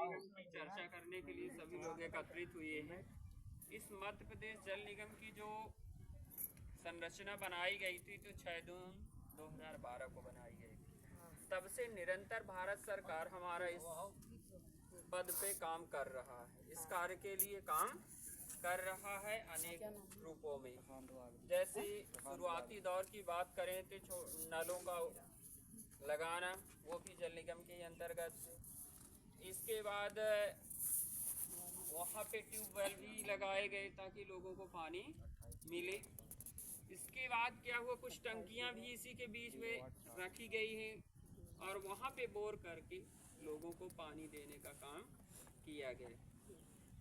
की चर्चा करने के लिए सभी लोग एकत्रित हुए हैं। इस मध्य प्रदेश जल निगम की जो संरचना बनाई गई थी तो 6 जून 2012 को बनाई गई थी। तब से निरंतर भारत सरकार हमारा इस पद पे काम कर रहा है, इस कार्य के लिए काम कर रहा है अनेक रूपों में। जैसे शुरुआती दौर की बात करें तो नलों का लगाना वो भी जल निगम के अंतर्गत। इसके बाद वहाँ पे ट्यूबवेल भी लगाए गए ताकि लोगों को पानी मिले। इसके बाद क्या हुआ, कुछ टंकियाँ भी इसी के बीच में रखी गई हैं और वहाँ पे बोर करके लोगों को पानी देने का काम किया गया।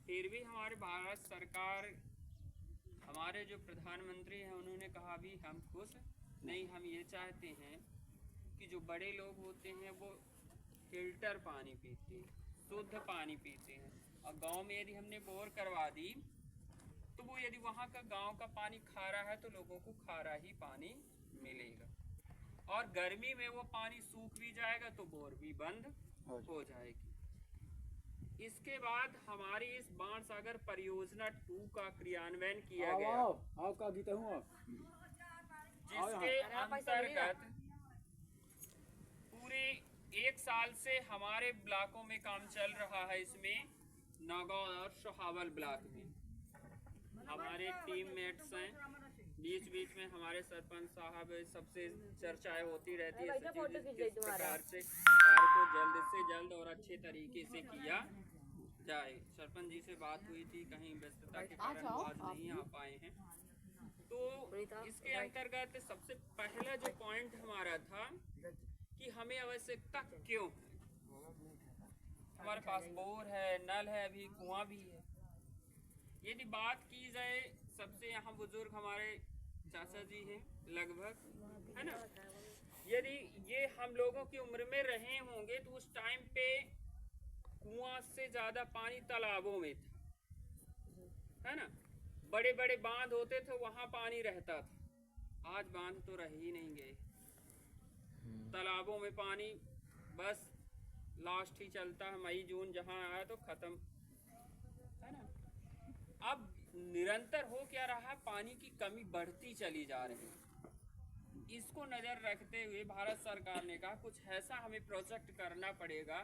फिर भी हमारे भारत सरकार, हमारे जो प्रधानमंत्री हैं, उन्होंने कहा भी हम खुश नहीं, हम ये चाहते हैं कि जो बड़े लोग होते हैं वो फिल्टर पानी पीते हैं, शुद्ध पानी पीते हैं। और गांव में यदि हमने बोर करवा दी तो वो यदि वहाँ का गांव का पानी खारा है तो लोगों को खारा ही पानी मिलेगा। और गर्मी में वो पानी सूख भी जाएगा तो बोर भी बंद हो जाएगी। इसके बाद हमारी इस बाणसागर परियोजना 2 का क्रियान्वयन किया गया, जिसके अंतर्गत पूरे 1 साल से हमारे ब्लॉकों में काम चल रहा है। इसमें नागौर और सोहावल ब्लॉक में हमारे टीममेट्स हैं, बीच बीच में हमारे सरपंच साहब सबसे चर्चाएं होती रहती है किस प्रकार से कार्य को जल्द से जल्द और अच्छे तरीके से किया जाए। सरपंच जी से बात हुई थी, कहीं व्यस्तता के कारण आज नहीं आ पाए हैं। तो इसके अंतर्गत सबसे पहला जो पॉइंट हमारा था कि हमें आवश्यकता क्यों है। हमारे पास बोर है, नल है, अभी कुआं भी है। यदि बात की जाए, सबसे यहाँ बुजुर्ग हमारे चाचा जी हैं लगभग, है ना। यदि ये हम लोगों की उम्र में रहे होंगे तो उस टाइम पे कुआं से ज्यादा पानी तालाबों में था, है ना। बड़े बड़े बांध होते थे, वहां पानी रहता था। आज बांध तो रह ही नहीं गए, तालाबों में पानी बस लास्ट ही चलता है, मई जून जहां आया तो खत्म, है ना। अब निरंतर हो क्या रहा, पानी की कमी बढ़ती चली जा रही है। इसको नजर रखते हुए भारत सरकार ने कहा कुछ ऐसा हमें प्रोजेक्ट करना पड़ेगा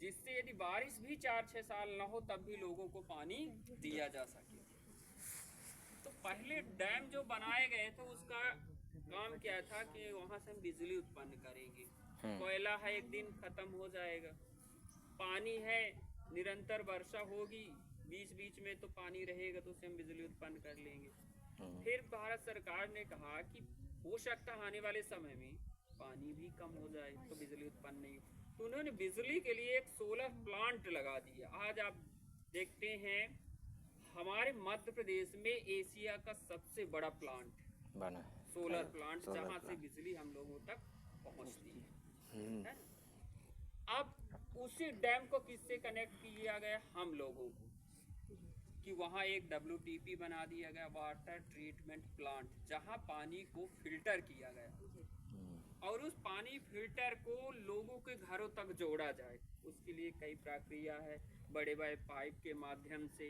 जिससे यदि बारिश भी 4-6 साल न हो तब भी लोगों को पानी दिया जा सके। तो पहले डैम जो बनाए गए थे उसका काम क्या था कि वहां से हम बिजली उत्पन्न करेंगे। कोयला है, एक दिन खत्म हो जाएगा। पानी है, निरंतर वर्षा होगी, बीच बीच में तो पानी रहेगा तो उससे हम बिजली उत्पन्न कर लेंगे। फिर भारत सरकार ने कहा कि हो सकता आने वाले समय में पानी भी कम हो जाए तो बिजली उत्पन्न नहीं, तो उन्होंने बिजली के लिए एक सोलर प्लांट लगा दिया। आज आप देखते हैं हमारे मध्य प्रदेश में एशिया का सबसे बड़ा प्लांट बना है, सोलर प्लांट, जहां से बिजली हम लोगों तक पहुंचती है। अब उसी डैम को किससे कनेक्ट किया गया, हम लोगों को, कि वहाँ एक WTP बना दिया गया, वाटर ट्रीटमेंट प्लांट, जहाँ पानी को फिल्टर किया गया और उस पानी फिल्टर को लोगों के घरों तक जोड़ा जाए। उसके लिए कई प्रक्रिया है, बड़े बड़े पाइप के माध्यम से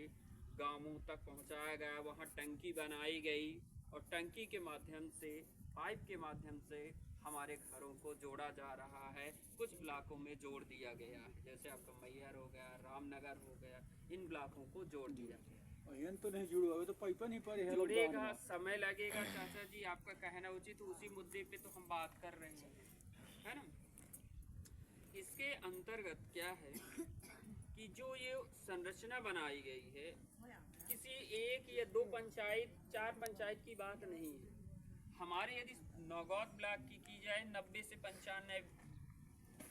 गांवों तक पहुँचाया गया, वहाँ टंकी बनाई गई और टंकी के माध्यम से, पाइप के माध्यम से हमारे घरों को जोड़ा जा रहा है। कुछ ब्लॉकों में जोड़ दिया गया है, जैसे आपका मैहर हो गया, रामनगर हो गया, इन ब्लॉकों को जोड़ दिया गया। तो नहीं जुड़ा तो पाइप नहीं पड़े है, जुड़ेगा, समय लगेगा चाचा जी, आपका कहना उचित। उसी मुद्दे पे तो हम बात कर रहे हैं, है ना। इसके अंतर्गत क्या है कि जो ये संरचना बनाई गई है, किसी 1 या 2 पंचायत, 4 पंचायत की बात नहीं है। हमारे यदि नौगौद ब्लॉक की जाए, 90 से 95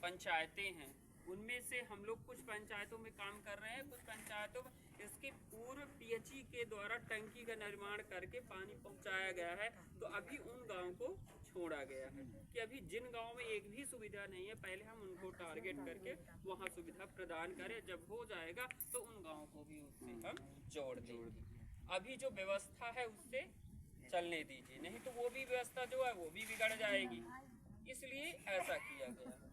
पंचायतें हैं, उनमें से हम लोग कुछ पंचायतों में काम कर रहे हैं, कुछ पंचायतों में इसके पूर्व PHE के द्वारा टंकी का निर्माण करके पानी पहुंचाया गया है। तो अभी उन गांवों को छोड़ा गया है कि अभी जिन गांवों में एक भी सुविधा नहीं है, पहले हम उनको टारगेट करके वहां सुविधा प्रदान करें। जब हो जाएगा तो उन गाँवों को भी उससे हम जोड़ देंगे। अभी जो व्यवस्था है उससे चलने दीजिए, नहीं तो वो भी व्यवस्था जो है वो भी बिगड़ जाएगी, इसलिए ऐसा किया गया है।